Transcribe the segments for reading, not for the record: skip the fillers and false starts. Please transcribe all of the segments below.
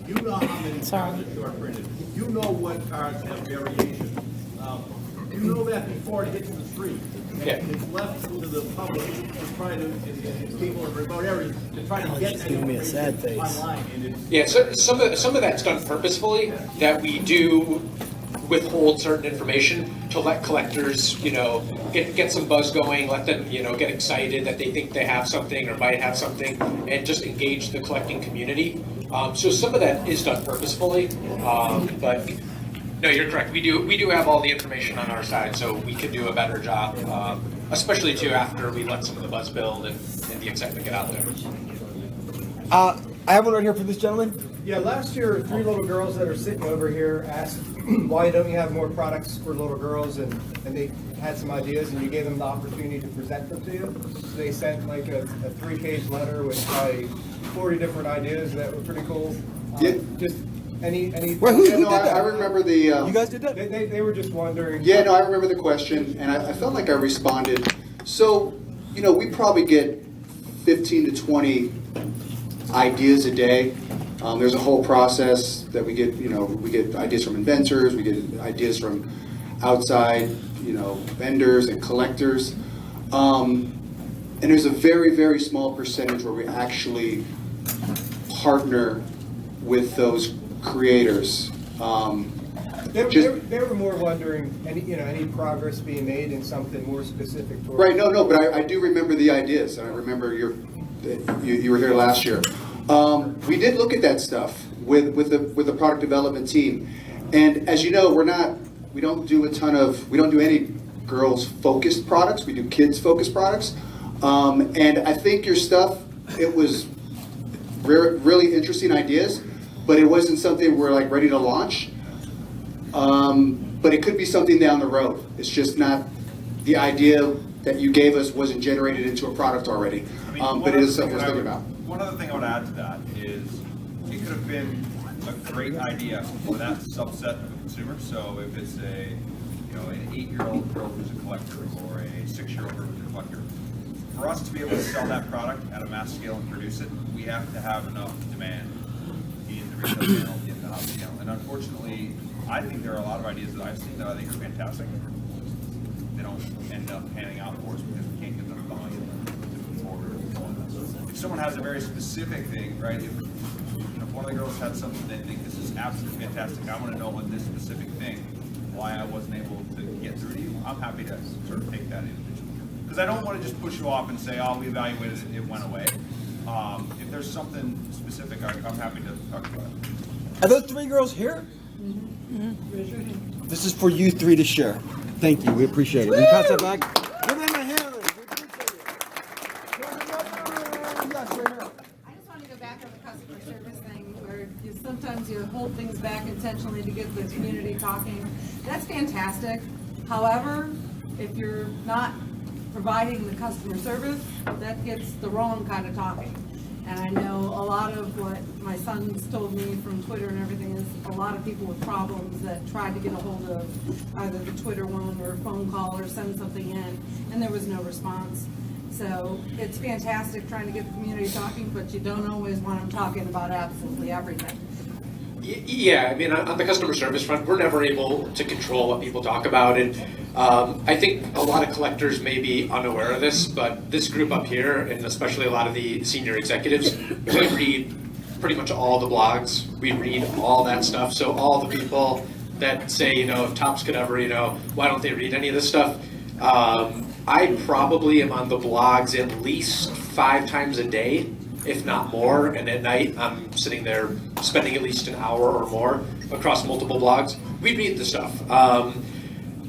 You know how many cards are short printed. You know what cards have variation. You know that before it hits the street. And it's left to the public to try to, and people in remote areas, to try to get that information online. And it's, Yeah, so some of that's done purposefully, that we do withhold certain information to let collectors, get some buzz going, let them, get excited that they think they have something or might have something, and just engage the collecting community. So some of that is done purposefully, but no, you're correct. We do have all the information on our side, so we can do a better job, especially too after we let some of the buzz build and the excitement get out there. I have one right here for this gentleman. Yeah, last year, 3 little girls that are sitting over here asked, why don't you have more products for little girls? And they had some ideas, and you gave them the opportunity to present them to you. So they sent like a 3-page letter with probably 40 different ideas that were pretty cool. Yeah. Just any. Well, who Yeah, no, did that? I remember the. You guys did that? They were just wondering. Yeah, no, I remember the question, and I felt like I responded. So, we probably get 15 to 20 ideas a day. There's a whole process that we get. We get ideas from inventors, we get ideas from outside, vendors and collectors. And there's a very, very small percentage where we actually partner with those creators. They were more wondering any progress being made in something more specific. Towards Right, no, but I do remember the ideas, and I remember you were here last year. We did look at that stuff with the product development team, and as you know, we don't do any girls focused products. We do kids focused products, and I think your stuff, it was really interesting ideas, but it wasn't something we're like ready to launch. But it could be something down the road. It's just not, the idea that you gave us wasn't generated into a product already. But it is something we're thinking about. One other thing I would add to that is it could have been a great idea for that subset of the consumer. So if it's an 8-year-old girl who's a collector or a 6-year-old girl who's a collector, for us to be able to sell that product at a mass scale and produce it, we have to have enough demand in the retail channel, in the house channel. And unfortunately, I think there are a lot of ideas that I've seen that I think are fantastic. They don't end up panning out for us because we can't get them volume to move forward. If someone has a very specific thing, right? If one of the girls had something they think this is absolutely fantastic, I want to know on this specific thing why I wasn't able to get through to you. I'm happy to sort of take that individually. Because I don't want to just push you off and say, oh, we evaluated it, it went away. If there's something specific, I'm happy to talk about it. Are those 3 girls here? This is for you 3 to share. Thank you. We appreciate it. We pass that back. Give them a hand. We appreciate it. Yes, right now. I just want to go back on the customer service thing where sometimes you hold things back intentionally to get the community talking. That's fantastic. However, if you're not providing the customer service, that gets the wrong kind of talking. And I know a lot of what my son's told me from Twitter and everything is a lot of people with problems that tried to get a hold of either the Twitter one or a phone call or send something in, and there was no response. So it's fantastic trying to get the community talking, but you don't always want them talking about absolutely everything. Yeah, I mean, on the customer service front, we're never able to control what people talk about, and I think a lot of collectors may be unaware of this, but this group up here, and especially a lot of the senior executives, we read pretty much all the blogs. We read all that stuff. So all the people that say, if Topps could ever, why don't they read any of this stuff? I probably am on the blogs at least 5 times a day, if not more, and at night I'm sitting there spending at least an hour or more across multiple blogs. We read the stuff.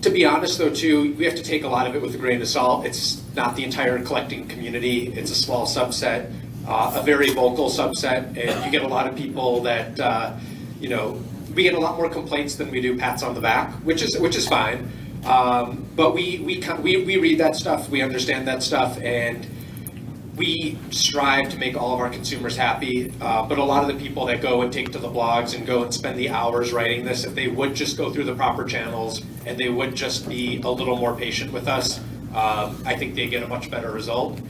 To be honest though too, we have to take a lot of it with a grain of salt. It's not the entire collecting community, it's a small subset, a very vocal subset, and you get a lot of people that, we get a lot more complaints than we do pats on the back, which is fine. But we read that stuff, we understand that stuff, and we strive to make all of our consumers happy, but a lot of the people that go and take to the blogs and go and spend the hours writing this, if they would just go through the proper channels and they would just be a little more patient with us, I think they get a much better result.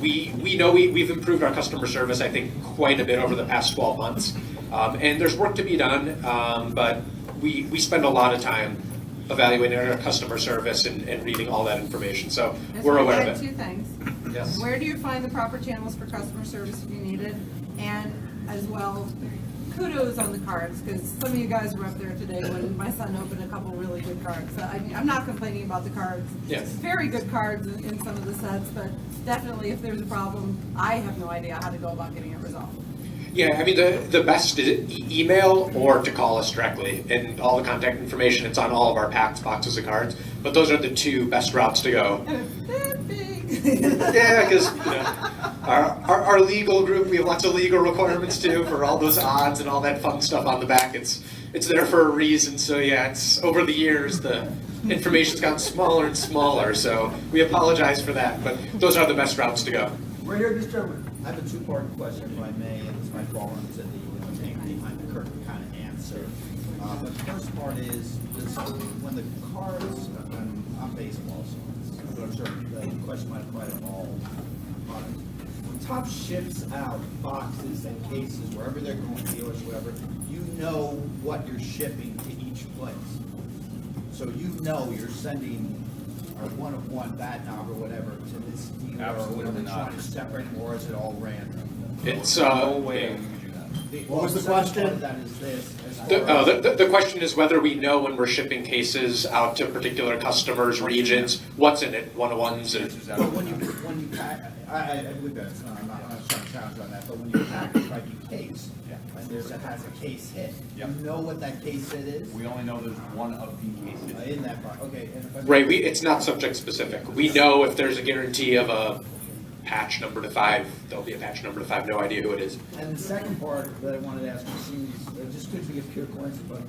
we know we've improved our customer service, I think, quite a bit over the past 12 months. And there's work to be done, but we spend a lot of time evaluating our customer service and reading all that information. So we're aware of it. Two things. Yes. Where do you find the proper channels for customer service if you need it? And as well, kudos on the cards, because some of you guys were up there today when my son opened a couple really good cards. So I'm not complaining about the cards. Yes. Very good cards in some of the sets, but definitely if there's a problem, I have no idea how to go about getting it resolved. Yeah, I mean, the best is email or to call us directly. And all the contact information, it's on all of our packs, boxes of cards. But those are the two best routes to go. And it's that big. Yeah, because our legal group, we have lots of legal requirements too for all those odds and all that fun stuff on the back. It's there for a reason. So yeah, it's over the years the information's gotten smaller and smaller. So we apologize for that, but those are the best routes to go. Right here, this gentleman. I have a two-part question, if I may, and this might fall into the tank behind the curtain kind of answer. But the first part is when the cards, I'm baseball, so I'm sure the question might apply to all products. When Top ships out boxes and cases, wherever they're going, dealers, whatever, you know what you're shipping to each place. So you know you're sending a one-of-one bad knob or whatever to this dealer, or whatever, Absolutely not. trying to separate, or is it all random? It's No way we would do that. What was the question? That is this. The question is whether we know when we're shipping cases out to particular customers, regions, what's in it, one-on-ones, and But when you pack, I believe that, I'm not trying to challenge on that, but when you package, like you case, and has a case hit, you Yep. know what that case hit is? We only know there's one of the cases. In that box, okay. And if I- right, it's not subject specific. We know if there's a guarantee of a patch number to 5, there'll be a patch number to 5. No idea who it is. And the second part that I wanted to ask, it seems, it just could be a pure coincidence, but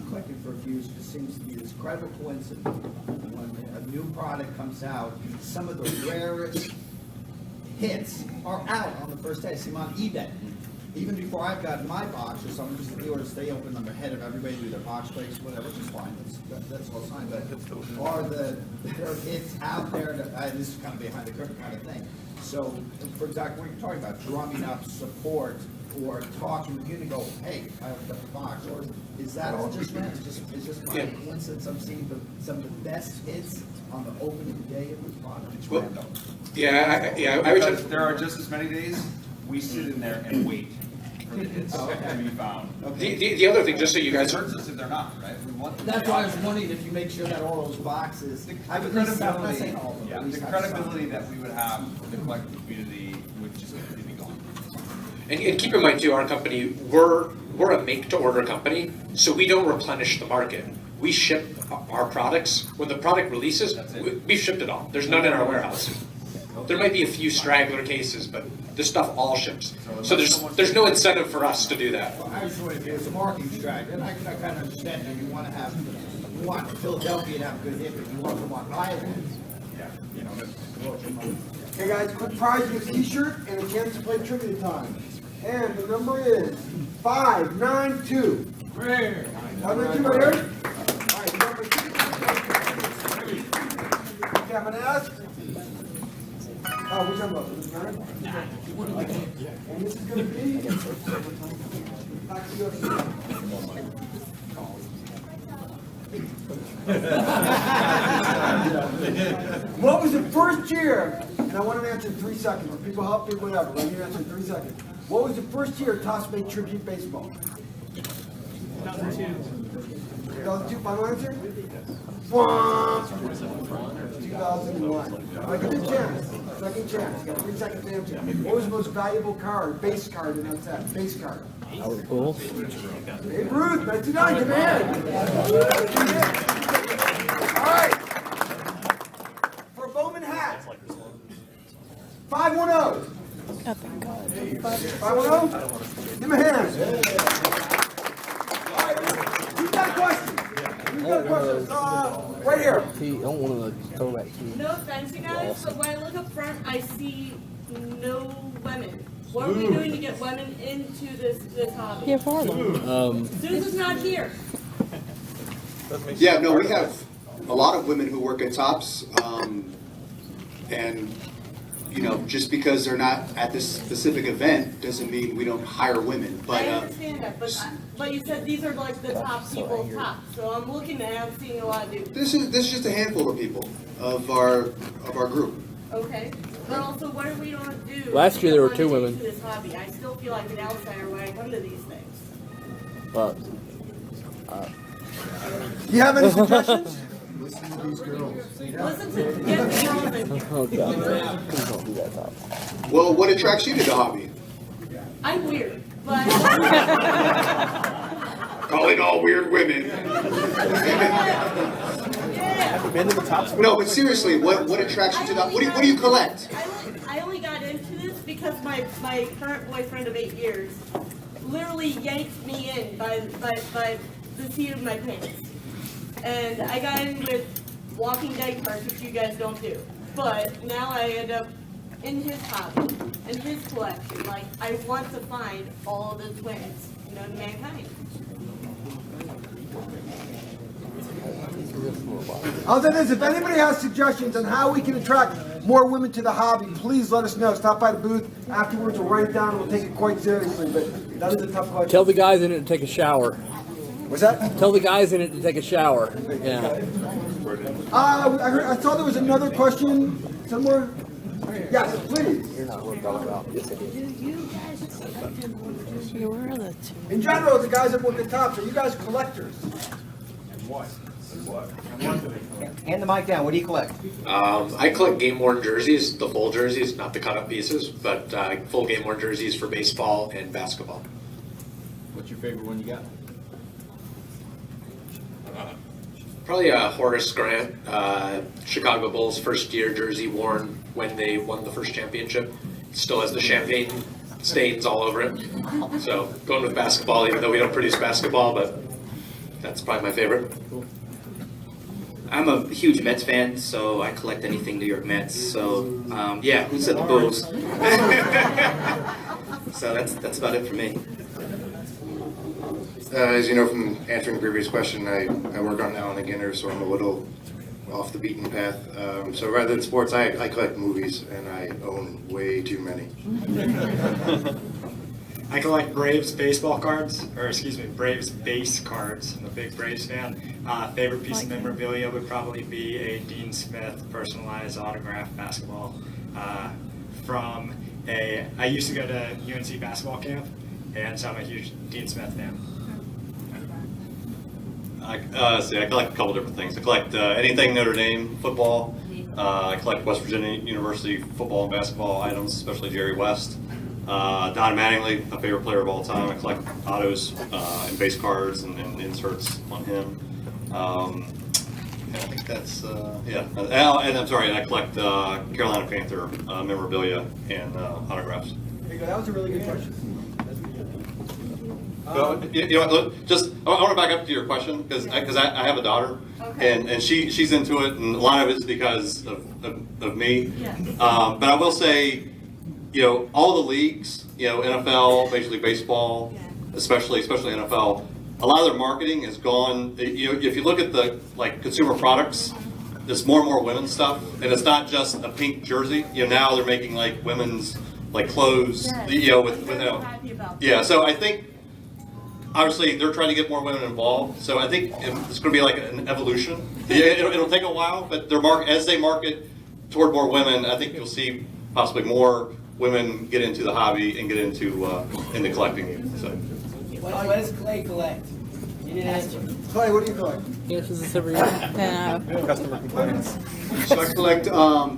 collecting for a few, it just seems to be this incredible coincidence. When a new product comes out, some of the rarest hits are out on the first day. I see them on eBay. Even before I've gotten my box, or some just the dealers, they open them ahead of everybody, do their box breaks, whatever, which is fine, that's all fine, but are the better hits out there, this is kind of behind the curtain kind of thing. So, for example, when you're talking about drumming up support or talking with you to go, hey, I have got the box, or is that all just random? It's just my coincidence, I'm seeing some of the best hits on the opening day of the product, it's Well, random. I would Because there are just as many days, we sit in there and wait for the hits to be found. the other thing, just so you It guys hurts us if they're not, right? We want them to That's be why I out was wondering if you make sure that all those boxes, The I'm not credibility, saying all of them, yeah, at least the have some. credibility that we would have with the collective community would just completely be gone. And keep in mind too, our company, we're a make-to-order company, so we don't replenish the market. We ship our products. When the product releases, we've shipped it all. There's none in our warehouse. There might be a few straggler cases, but this stuff all ships. So there's no incentive for us to do that. Well, I was wondering if it was a marketing strategy, and I kind of understand that you want to have, you want Philadelphia to have a good hit, but you want them on islands. Yeah. You know, that's a little too much. Hey guys, quick prize, you get a t-shirt and a chance to play trivia time. And the number is 592. 592 right here? All right, number 2. Kevin asked. Oh, which number? This nine? And this is going to be. What was the first year? And I want an answer in 3 seconds. If people help me, whatever. Let me answer in 3 seconds. What was the first year Toss made tribute baseball? 2002. Final answer? 2001. I give you a chance. Second chance. Got 3 seconds to answer. What was the most valuable card, base card in that set? Base card. Howard Bull. Hey, Ruth, 99, come in. All right. For a Bowman hat. 510. Oh, thank God. 510? Give me a hand. All right, who's got a question? Who's got a question? Right here. I don't want to throw that to No offense, you guys, but when I look up front, I see no women. What are we doing to get women into this hobby? Yeah, for them. Susan's not here. Yeah, no, we have a lot of women who work at Tops, and you know, just because they're not at this specific event doesn't mean we don't hire women. But I understand that, but you said these are like the top people, top. So I'm looking at, I'm seeing a lot of dudes. this is just a handful of people of our group. Okay, but also what are we gonna do? Last year there were to 2 get women. into this hobby? I still feel like an outsider when I come to these things. But Do you have any suggestions? Listen to get the girls in here. oh god, please don't do that, Tom. Well, what attracts you to the hobby? I'm weird, but Calling all weird women. yeah. Been to the top. No, but seriously, what attracts you to the? What do you collect? I only got into this because my current boyfriend of 8 years literally yanked me in by the seat of my pants. And I got in with Walking Dead cards, which you guys don't do. But now I end up in his hobby, in his collection. Like, I want to find all of the twins known to mankind. I'll say this, if anybody has suggestions on how we can attract more women to the hobby, please let us know. Stop by the booth afterwards, we'll write it down, we'll take it quite seriously, but that is a tough question. Tell the guys in it to take a shower. What's that? Tell the guys in it to take a shower. Yeah. I saw there was another question somewhere. Yes, please. You're not worth talking about. Yes, I did. In general, the guys that work at Tops, are you guys collectors? Hand the mic down, what do you collect? I collect game-worn jerseys, the full jerseys, not the cut-up pieces, but full game-worn jerseys for baseball and basketball. What's your favorite one you got? Probably Horace Grant, Chicago Bulls first year jersey worn when they won the first championship. Still has the champagne stains all over it. So going with basketball, even though we don't produce basketball, but that's probably my favorite. I'm a huge Mets fan, so I collect anything New York Mets. So yeah, who said the Bulls? So that's about it for me. As you know from answering the previous question, I work on now and again, so I'm a little off the beaten path. So rather than sports, I collect movies, and I own way too many. I collect Braves baseball cards, or excuse me, Braves base cards. I'm a big Braves fan. Favorite piece of memorabilia would probably be a Dean Smith personalized autographed basketball I used to go to UNC basketball camp, and so I'm a huge Dean Smith fan. I collect a couple different things. I collect anything Notre Dame football. I collect West Virginia University football and basketball items, especially Jerry West. Don Mattingly, my favorite player of all time. I collect autos and base cards and inserts on him. I think that's, yeah. And I'm sorry, I collect Carolina Panther memorabilia and autographs. There you go, that was a really good question. Well, you know what, look, I want to back up to your question because I have a daughter, Okay. and she's into it, and a lot of it is because of me. Yes. But I will say, you know, all the leagues, you know, NFL, Major League Baseball, especially NFL, a lot of their marketing has gone. You know, if you look at the consumer products, there's more and more women's stuff, and it's not just a pink jersey. You know, now they're making women's clothes. Yes. You know, with I'm you know, happy about that. yeah. So I think. Obviously, they're trying to get more women involved, so I think it's going to be like an evolution. It'll take a while, but as they market toward more women, I think you'll see possibly more women get into the hobby and get into collecting. So. What does Clay collect? You didn't answer. Clay, what do you collect? He answers this every year. Customer complaints. So I collect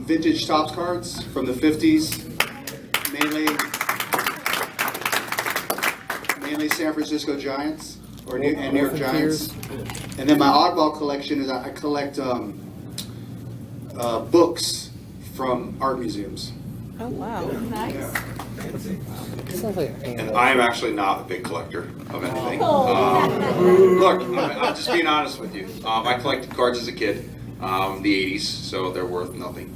vintage Topps cards from the 50s, mainly San Francisco Giants and New York Giants. And then my oddball collection is I collect books from art museums. Oh, wow. Nice. And I'm actually not a big collector of anything. Look, I'm just being honest with you. I collected cards as a kid, the 80s, so they're worth nothing.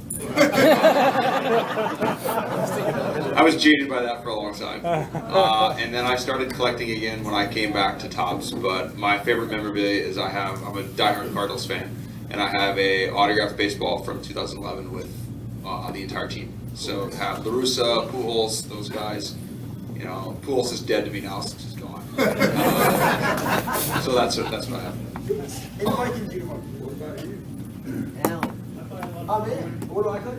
I was jaded by that for a long time. And then I started collecting again when I came back to Topps, but my favorite memorabilia is I'm a diehard Cardinals fan, and I have a autographed baseball from 2011 with the entire team. So have LaRussa, Pujols, those guys. You know, Pujols is dead to me now since he's gone. So that's what I have. Anybody can do one. What about you? Oh man, what do I click?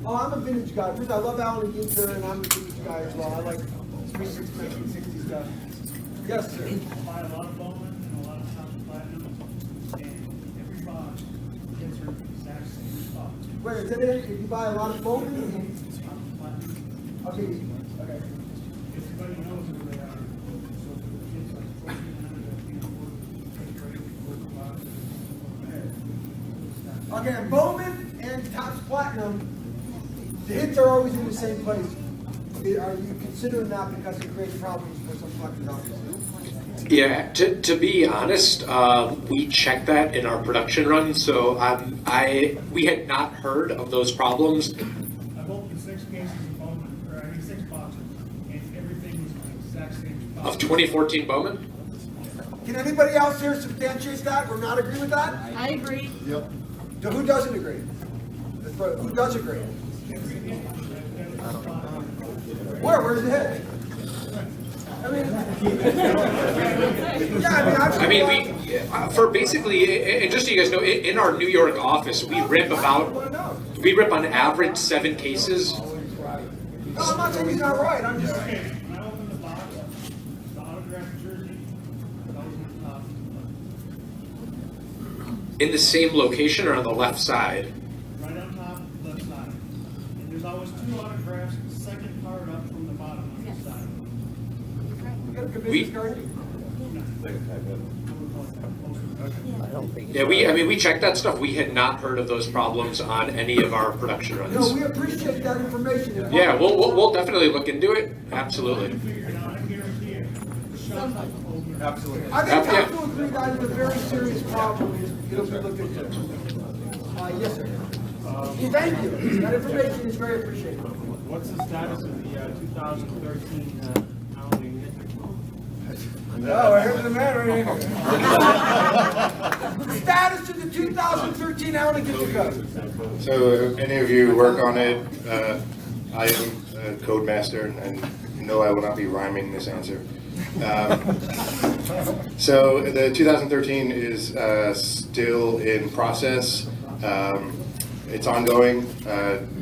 Oh, I'm a vintage guy. First, I love Alan Ginter, and I'm a vintage guy as well. I like 1960 stuff. Yes, sir. I buy a lot of Bowman and a lot of Thompson Platinum, and every box gets her the exact same spot. Wait, is that it? If you buy a lot of Bowman? Thompson Platinum. Okay, okay. Everybody knows who they are. So for the kids like 1400 that can't afford to Okay, Bowman and Topps Platinum, the hits are always in the same place. Are you considering that because it creates problems for some collectors, obviously? Yeah, to be honest, we checked that in our production run, so we had not heard of those problems. I've opened 6 cases of Bowman, or I mean 6 boxes, and everything was the exact same spot. Of 2014 Bowman? Can anybody else here substantiate that or not agree with that? I agree. Yep. So who doesn't agree? Who does agree? Where's the hit? I mean, for basically, and just so you guys know, in our New York office, we rip on average 7 cases. No, I'm not saying he's not right. I'm just. When I opened the box, the autographed jersey, that was on top. In the same location or on the left side? Right on top, left side. And there's always 2 autographs, second card up from the bottom on the side. You got a good business card? Yeah, we checked that stuff. We had not heard of those problems on any of our production runs. No, we appreciate that information. Yeah, we'll definitely look into it. Absolutely. Absolutely. I think I will agree that is a very serious problem. It'll be looked into. Yes, sir. Thank you. That information is very appreciated. What's the status of the 2013 Halloween hit? Oh, here's the man right here. The status of the 2013 Allen Gift Card. So if any of you work on it, I am a code master, and no, I will not be rhyming this answer. So the 2013 is still in process. It's ongoing.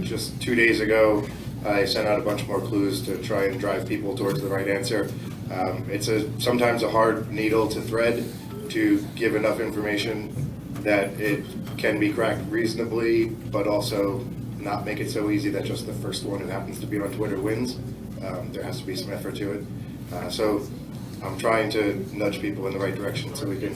Just 2 days ago, I sent out a bunch more clues to try and drive people towards the right answer. It's sometimes a hard needle to thread to give enough information that it can be cracked reasonably, but also not make it so easy that just the first one who happens to be on Twitter wins. There has to be some effort to it. So I'm trying to nudge people in the right direction so we can